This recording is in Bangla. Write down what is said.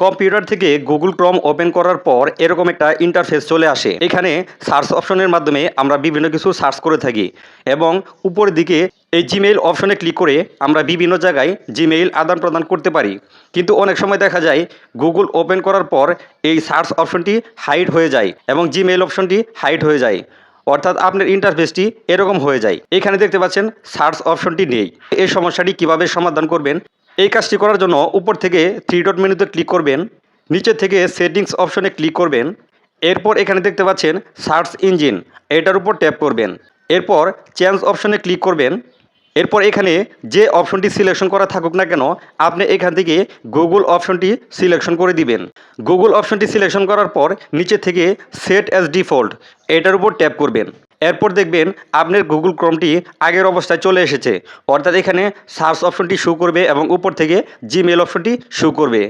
কম্পিউটার থেকে গুগল ক্রোম ওপেন করার পর এরকম একটা ইন্টারফেস চলে আসে। এখানে সার্চ অপশনের মাধ্যমে আমরা বিভিন্ন কিছু সার্চ করে থাকি এবং উপরের দিকে এই জিমেইল অপশনে ক্লিক করে আমরা বিভিন্ন জায়গায় জিমেইল আদান প্রদান করতে পারি। কিন্তু অনেক সময় দেখা যায় গুগল ওপেন করার পর এই সার্চ অপশনটি হাইড হয়ে যায় এবং জিমেইল অপশনটি হাইড হয়ে যায়, অর্থাৎ আপনার ইন্টারফেসটি এরকম হয়ে যায়। এখানে দেখতে পাচ্ছেন সার্চ অপশনটি নেই। এই সমস্যাটি কিভাবে সমাধান করবেন, এই কাজটি করার জন্য উপর থেকে থ্রি ডট মেনুতে ক্লিক করবেন, নিচে থেকে সেটিংস অপশনে ক্লিক করবেন। এরপর এখানে দেখতে পাচ্ছেন সার্চ ইঞ্জিন, এটার উপর ট্যাপ করবেন। এরপর চেঞ্জ অপশনে ক্লিক করবেন। এরপর এখানে যে অপশনটি সিলেকশন করা থাকুক না কেন আপনি এখান থেকে গুগল অপশনটি সিলেকশন করে দিবেন। গুগল অপশনটি সিলেকশন করার পর নিচে থেকে সেট অ্যাজ ডিফল্ট এটার উপর ট্যাপ করবেন। এরপর দেখবেন আপনার গুগল ক্রোমটি আগের অবস্থায় চলে এসেছে, অর্থাৎ এখানে সার্চ অপশনটি শো করবে এবং উপর থেকে জিমেল অপশনটি শো করবে।